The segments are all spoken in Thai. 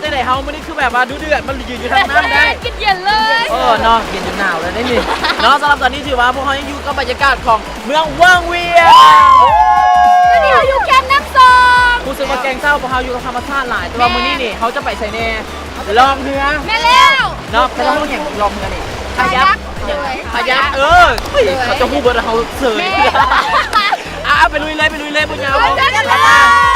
จะไหนเฮามันนี่คือแบบว่าดูเดือดมันยืนอยู่ทางน้ำได้ กินเย็นเลย เนาะเย็นจนหนาวเลยได้นี่เนาะสำหรับตอนนี้ถือว่าพวกเขายังอยู่กับบรรยากาศของเมืองว่างเวียง แล้วนี่เราอยู่แคมป์น้ำซอง ผู้ซื้อมาแกงเศร้าพวกเขาอยู่กับธรรมชาติหลายแต่ว่ามื้อนี้นี่เขาจะไปใส่แน่ลองเนื้อ แม่แล้ว เนาะเขาต้องอย่างลองเนื้อนี่พายักพายักเขาจะพูดเบอร์เขาเสยไปลุยเลยปุญญา ไปกันเลย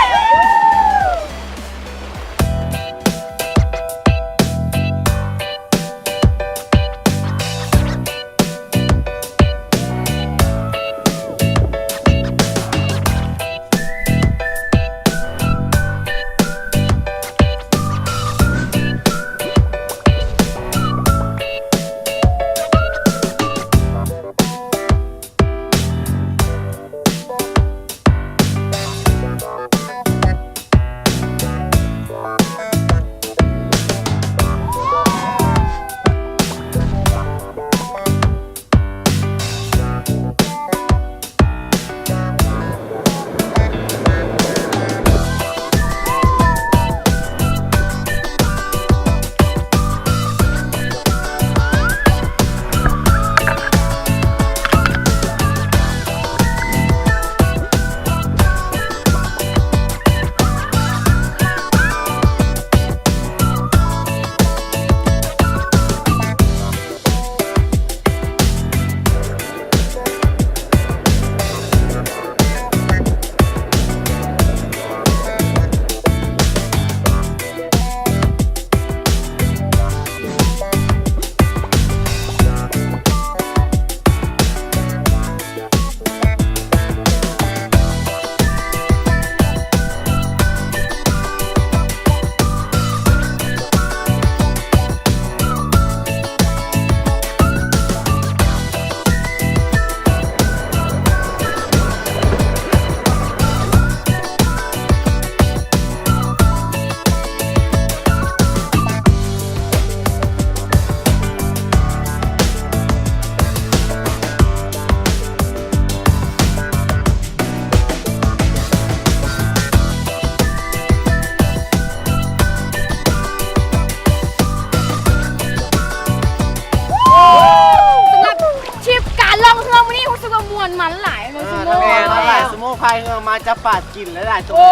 มันหลายมันสมอง หลายสมุนไพรมาจะปาดกลิ่นและหลายตัว โอ้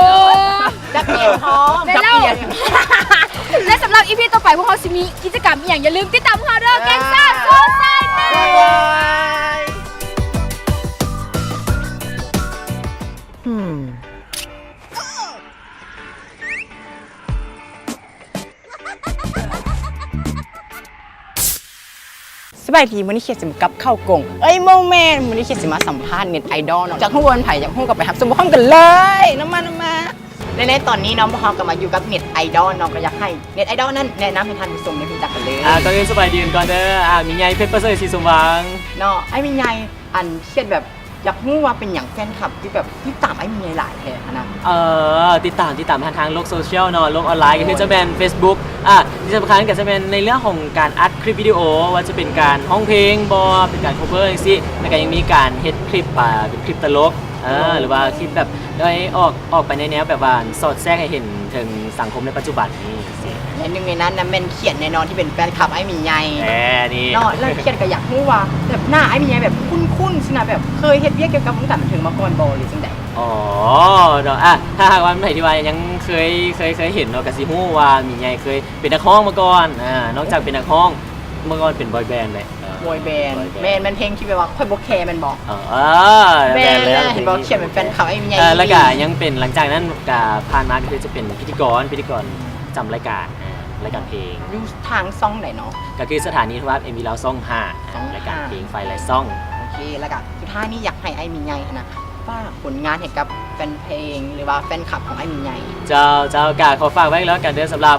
จะเปลี่ยนท้อง และและสำหรับอีพีต่อไปพวกเขาสิมีกิจกรรมอย่างอย่าลืมติดตามพวกเราด้วยแกงซ่าโซไซตี้สบายดีวันนี้เขียนสิมากับเข้ากงโมเมนต์วันนี้เขียนสิมาสัมภาษณ์เน็ตไอดอลจากข้างบนไผ่จากห้องกับไปครับสมบูรณ์กันเลยน้ำมาในตอนนี้น้องพอกับมาอยู่กับเน็ตไอดอลน้องก็อยากให้เน็ตไอดอลนั้นแนะนำให้ท่านผู้ชมได้รู้จักกันเลยก่อนอื่นสบายดีก่อนเด้อมีไงเพชรประเสริฐศรีสมหวังเนาะไอ้มีไงอันเขียนแบบอยากรู้ว่าเป็นอย่างแฟนคลับที่แบบที่ตามไอ้มีไงหลายแค่นะติดตามทางโลกโซเชียลเนาะโลกออนไลน์ก็คือจะเป็น Facebook ที่สำคัญก็จะเป็นในเรื่องของการอัดคลิปวิดีโอว่าจะเป็นการร้องเพลงเป็นการ cover อย่างนี้แล้วก็ยังมีการเฮ็ดคลิปเป็นคลิปตลกหรือว่าคลิปแบบได้ออกไปในแนวแบบว่าสอดแทรกให้เห็นถึงสังคมในปัจจุบันนี้สิในหนึ่งในนั้นนะเป็นเขียนแน่นอนที่เป็นแฟนคลับไอ้มีไงนี่เนาะแล้วเขียนก็อยากรู้ว่าแบบหน้าไอ้มีไงแบบคุ้นๆสินะแบบเคยเฮ็ดเวียกเกี่ยวกับวงการบันเทิงมาก่อนบ่หรือจังได๋เนาะถ้าหากว่าไหนที่ว่ายังเคยเห็นเนาะก็สิฮู้ว่ามีไงเคยเป็นนักร้องมาก่อนนอกจากเป็นนักร้องเมื่อก่อนเป็นบอยแบนด์เลยบอยแบนด์แมนมันเพลงที่แบบว่าค่อยบ่แคร์มันบอกแบนเลยเห็นบอกเขียนเป็นแฟนคลับไอ้มีไงแล้วก็ยังเป็นหลังจากนั้นก็ผ่านมาก็คือจะเป็นพิธีกรจำรายการเพลงอยู่ทางซ่องไหนเนาะก็คือสถานีโทรทัศน์ MV เราซ่อง5รายการเพลงไฟไลซ่องโอเคแล้วก็สุดท้ายนี้อยากให้ไอ้มีไงนะว่าผลงานให้กับแฟนเพลงหรือว่าแฟนคลับของไอ้มีไงเจ้ากาขอฝากไว้แล้วกันเด้อสำหรับ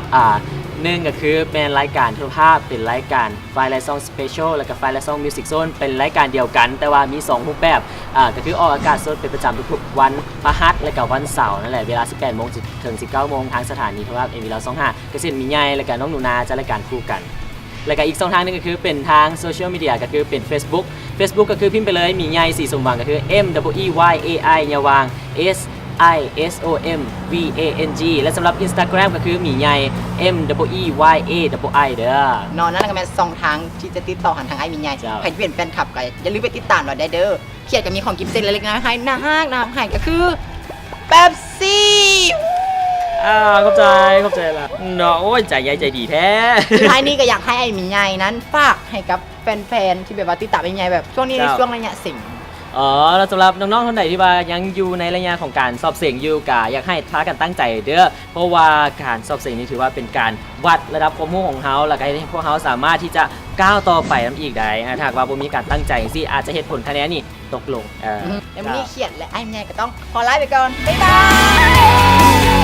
หนึ่งก็คือเป็นรายการโทรภาพเป็นรายการไฟไลซ่องสเปเชียลแล้วก็ไฟไลซ่องมิวสิกโซนเป็นรายการเดียวกันแต่ว่ามี2รูปแบบก็คือออกอากาศสดเป็นประจำทุกๆวันพฤหัสและก็วันเสาร์นั่นแหละเวลา 18:00 นถึง 19:00 นทางสถานีโทรทัศน์ MV เรา25ก็เช่นมีใหญ่และก็น้องหนูนาจะรายการคู่กันแล้วก็อีก2ทางนึงก็คือเป็นทางโซเชียลมีเดียก็คือเป็น Facebook ก็คือพิมพ์ไปเลยมีใหญ่สีสมหวังก็คือ MWEYAI ยาวาง MISOMVANG และสำหรับ Instagram ก็คือหมีใหญ่ MWEYAII เด้อ นอนนั่นก็เป็น2ทางที่จะติดต่อหาทางไอ้มีใหญ่ เจ้า ใครที่เป็นแฟนคลับก็อย่าลืมไปติดตามเราได้เด้อเขียดก็มีของกิฟต์เซนเล็กๆน้อยๆให้น่าฮักน่าให้ก็คือเป๊ปซี่ เข้าใจละเนาะโอ้ยใจใหญ่ใจดีแท้ สุดท้ายนี้ก็อยากให้ไอ้มีใหญ่นั้นฝากให้กับแฟนๆที่แบบว่าติดตามไอ้มีใหญ่แบบช่วงนี้ในช่วงระยะสิ่ง อ๋อแล้วสำหรับน้องๆท่านใดที่ว่ายังอยู่ในระยะของการสอบเสียงอยู่กะอยากให้ท้ากันตั้งใจเด้อเพราะว่าการสอบเสียงนี้ถือว่าเป็นการวัดระดับความรู้ของเขาแล้วก็ให้พวกเขาสามารถที่จะก้าวต่อไปนำอีกได้ถ้าหากว่าบ่มีการตั้งใจสิอาจจะเหตุผลคะแนนนี่ตกลง เดี๋ยววันนี้เขียดและไอ้มีใหญ่ก็ต้องขอไลฟ์ไปก่อนบ๊ายบาย